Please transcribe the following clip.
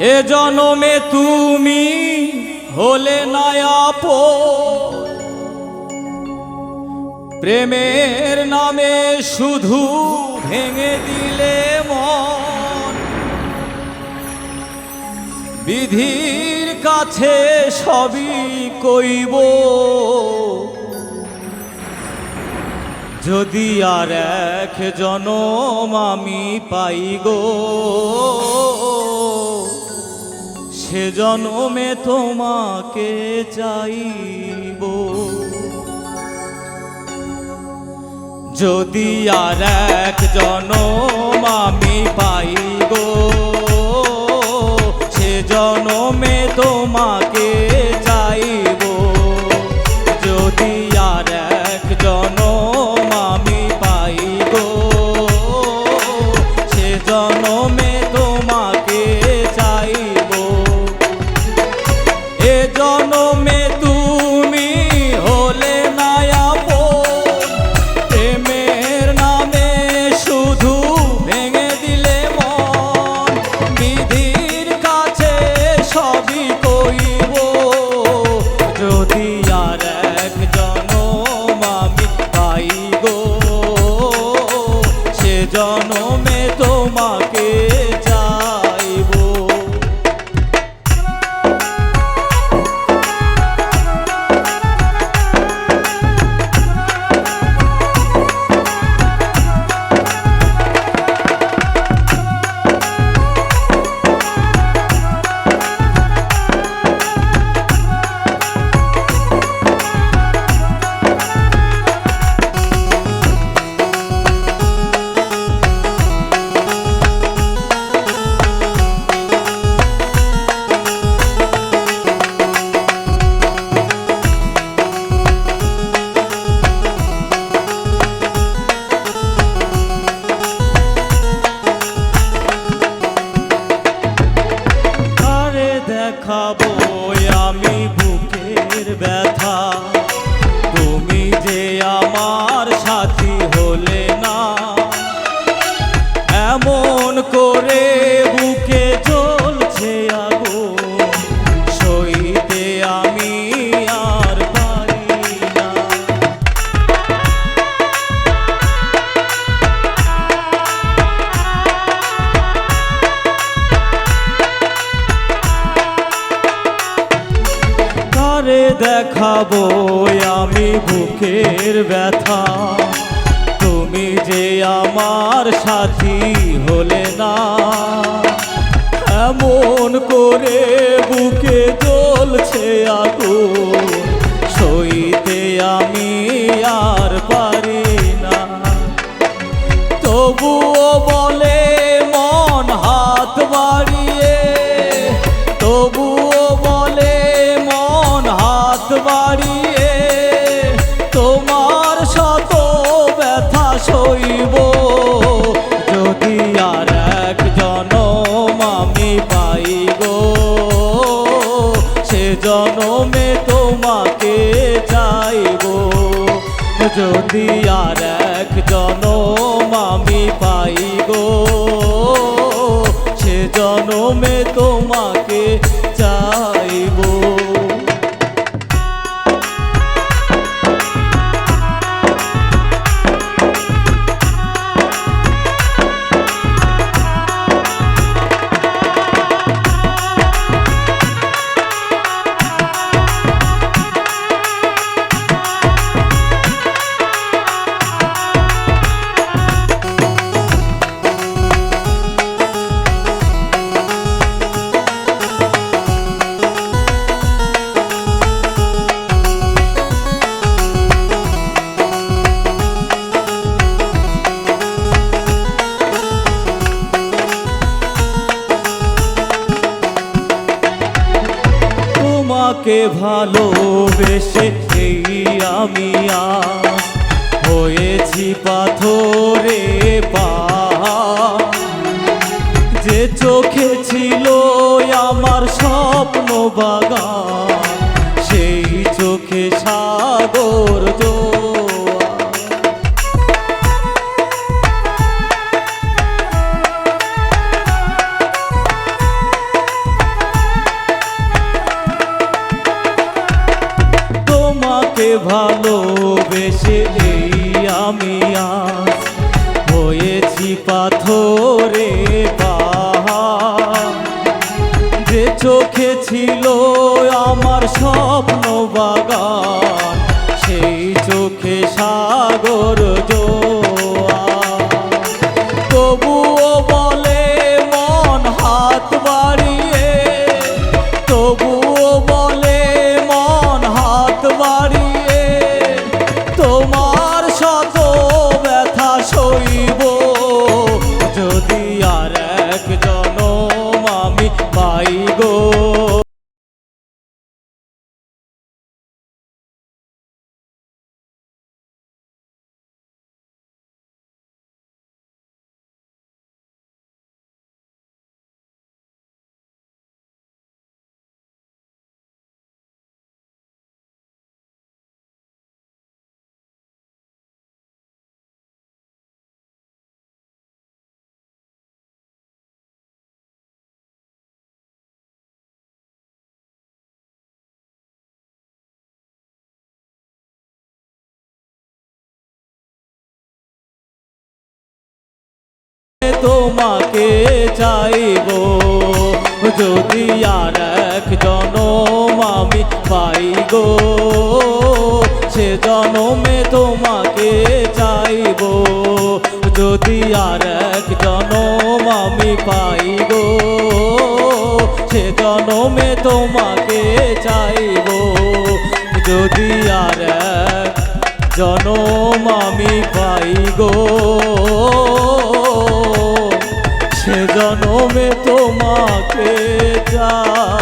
এ জনমে তুমি হলে না আপন, প্রেমের নামে শুধু ভেঙে দিলে মন। বিধির কাছে সবই কইব, যদি আর এক জনম আমি পাই গো, সে জনমে তোমাকে চাইব। যদি আর এক জনম আমি পাই গো, সে জনমে তোমাকে চাইব। যদি আর এক জনম আমি পাই গো, সে জনমে তোমাকে চাইব। এ জনমে তুমি হলে না আপন, প্রেমের নামে শুধু ভেঙে দিলে মন। বিধির কাছে সবই কইব, যদি আর এক জনম আমি পাই গো, সে জনমে তোমাকে চাইব। দেখাবো আমি বুকের ব্যথা, তুমি যে আমার সাথী হলে না। এমন করে বুকে জ্বলছে আগুন, সইতে আমি আর পারি না। দেখাবো আমি বুকের ব্যথা, তুমি যে আমার সাথী হলে না। এমন করে বুকে জ্বলছে আগুন, সইতে আমি আর পারি না। তবুও বলে মন হাত বাড়িয়ে, তবুও বলে মন হাত বাড়িয়ে, তোমার শত ব্যথা সইব। যদি আর এক জনম আমি পাই গো, সে জনমে তোমাকে চাইব। যদি আর এক জনম আমি পাই গো, সে জনমে তোমাকে চাইব। তোমাকে ভালোবেসে এই আমি আজ হয়েছি পাথরে পাহাড়। যে চোখে ছিল আমার স্বপ্ন বাগান, সেই চোখে সাগর জোয়ার। ভালোবেসে এই আমি আজ হয়েছি পাথরে পাহাড়। যে চোখে ছিল আমার স্বপ্ন বাগান, সেই চোখে সাগর জোয়ার। তবুও বলে মন হাত বাড়িয়ে, তবুও বলে মন হাত বাড়িয়ে, তোমার শত ব্যথা সইব যদি আর এক জনম আমি পাই গো। তোমাকে চাইব যদি আর এক জনম আমি পাই গো। সে জনমে তোমাকে চাইব যদি আর এক জনম আমি পাই গো। সে জনমে তোমাকে চাইব যদি আর এক জনম আমি পাই গো। সে জনমে তোমাকে চাই।